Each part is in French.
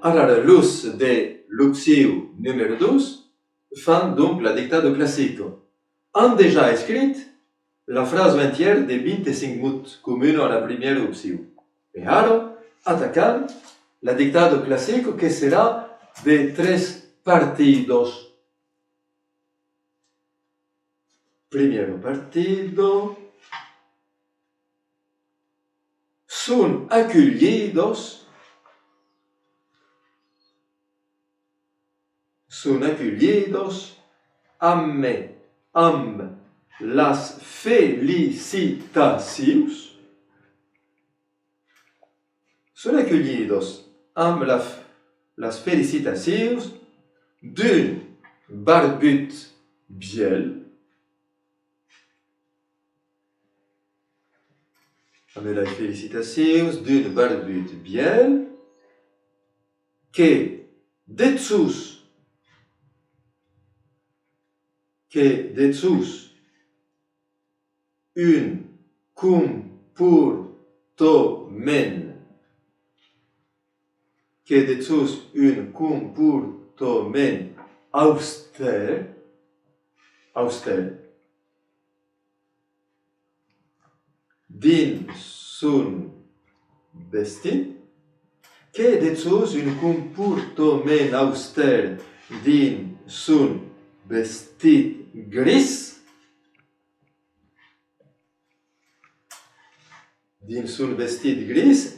Alors, l'us de l'opsiu numéro 12 fan donc la dictado classico. Han déjà écrit la frase entière de 25 mots communs à la première opsiu. Et alors, attaquant la dictado classico que sera de 3 partidos. Primero partido. Son acollidos amb las felicitacions. Son acollidos amb las felicitacions d'un barbut biel. Amb las felicitacions d'un barbut biel que detsus un comportament auster dins son vestit, que detsus un comportament auster dins son vestit gris,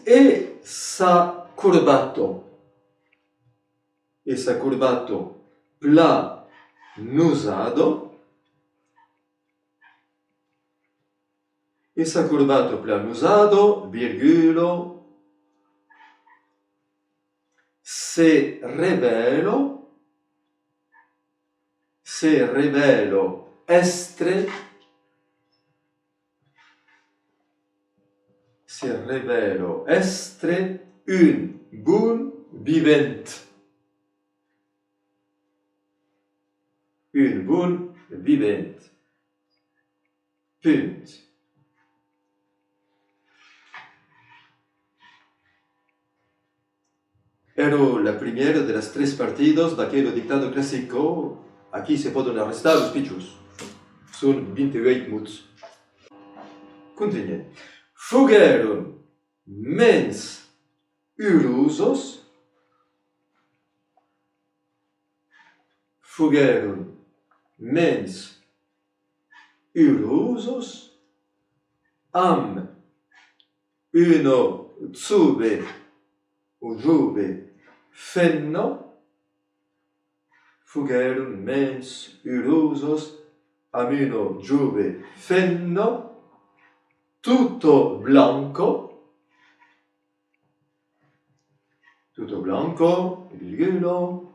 e sa curbato planusado, virgulo, se revelo estre un bon vivent. Punt. Era la primera de las 3 partidos d'aquel dictado clásico. Aquí se poden arrestar los pichos. Son 28 mots. Continuem. Fogueron mens urusos am uno zube fenno. Fogueron mens urusos am uno giube fenno tutto blanco, virgulo,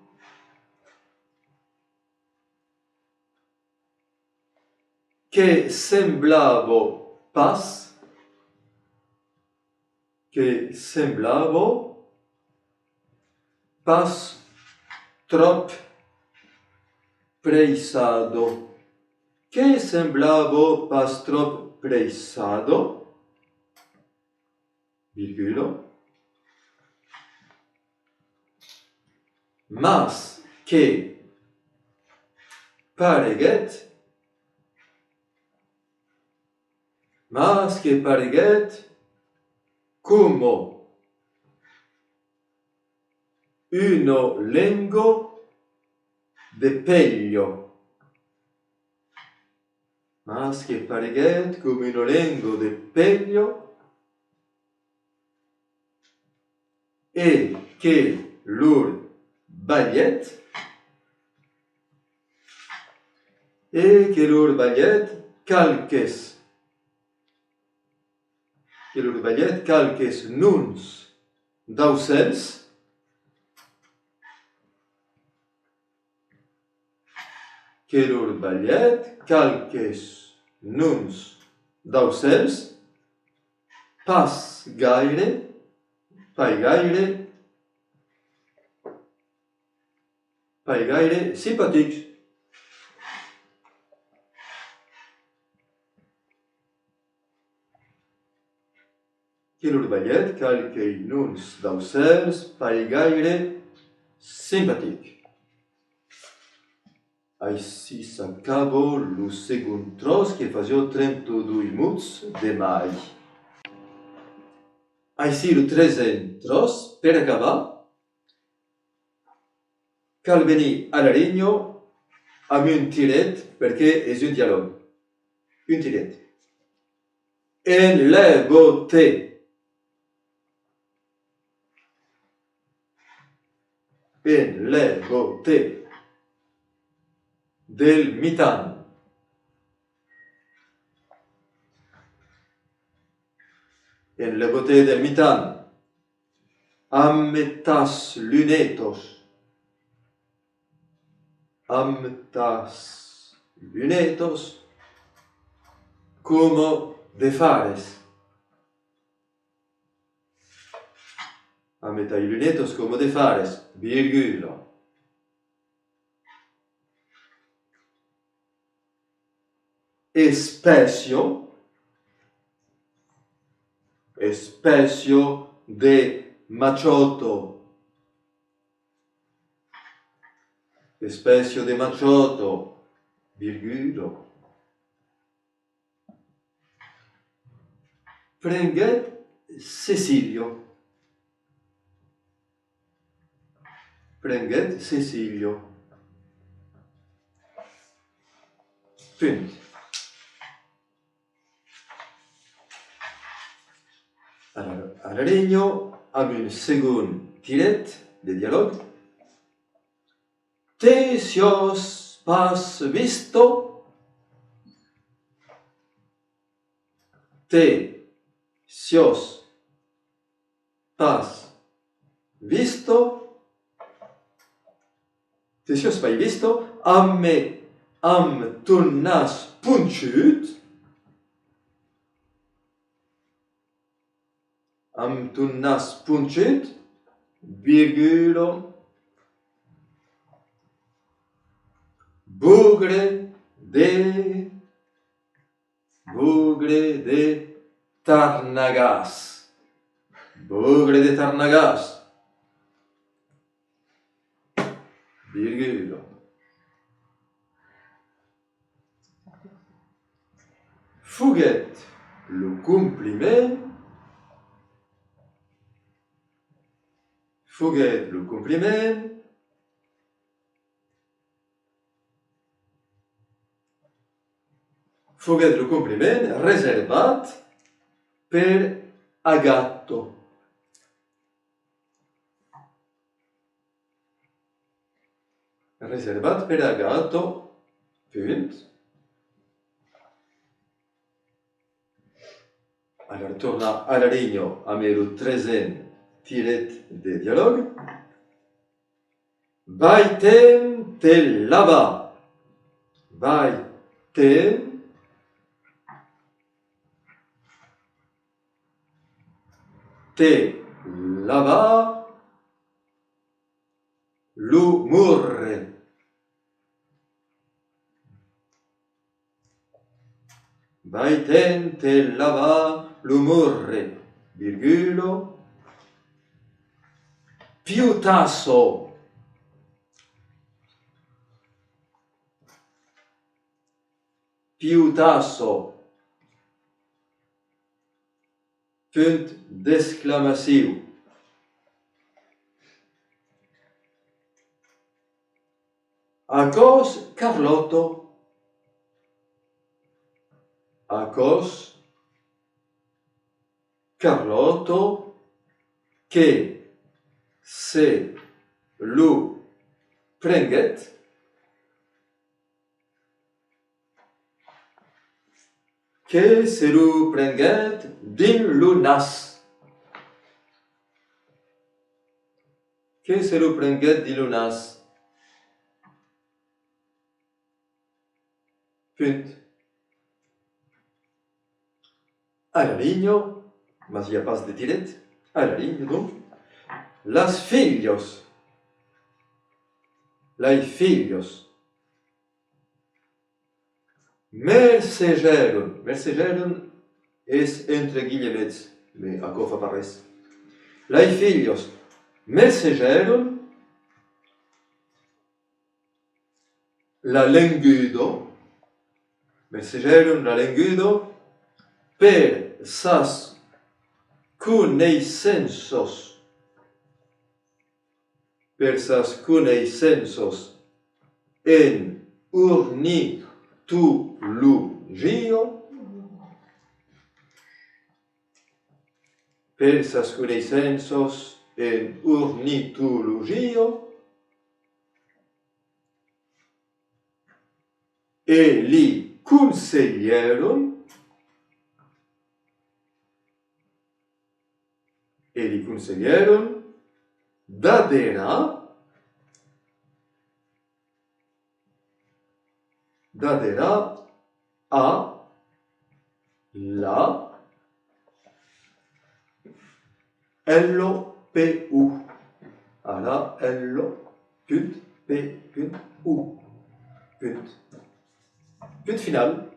che semblavo pas trop pressado, virgulo, mas que pareguet como uno lengo de peglio. E che lur ballet calques nuns daucels pas gaire simpatics. Que lur ballet calque nuns daucels pas gaire simpàtic. Així s'acaba el segon tros que faisio 32 minuts de mai. Així el tretzè tros, per acabar, cal venir a l'Arigno amb un tiret perquè és un diàleg. Un tiret. En la beauté. En la beauté del mitan. En la beauté del mitan. Amb tas lunetos. Amb tas lunetos. Como de fares. Amb tas lunetos como de fares, virgula. Especie de Machotto. Especie de Machotto, virgula. Prenguet Cecilio. Prenguet Cecilio. Punt. A l'Arigno, amb un segon tiret de diàleg. Te sios pas visto? Te sios pas visto? Te sios pas visto? Amb ton nas punxut? Amb ton nas punxut, virgula, bugre de Tarnagas. Bugre de Tarnagas, virgula. Fuguet le compliment. Fuguet le compliment. Fuguet le compliment reservat per Agatto. Reservat per Agatto. Punt. Alors torna a l'Arigno amb el tretzè tiret de diàleg. Vaitem te lava. Vaitem te lava l'umorre. Vaitem te lava l'umorre, virgula. Piutasso. Piutasso. Punt d'exclamació. Acos Carlotto. Acos Carlotto che se lo prenguet din lo nas. Que se lo prenguet din lo nas. Punt. A l'Arigno, mas il n'y a pas de tiret. A l'Arigno, donc. Las filhos. Lai filhos. Mercegeron. Mercegeron es entre guillemets, mais a cosa fa res. Lai filhos mercegeron l'allengudo, messagerum l'allengudo, per sas cuneissensos, en ornitologio, per sas cuneissensos en ornitologio, e li consiglieron d'aderar a la LPU, a la LPU. Punt final.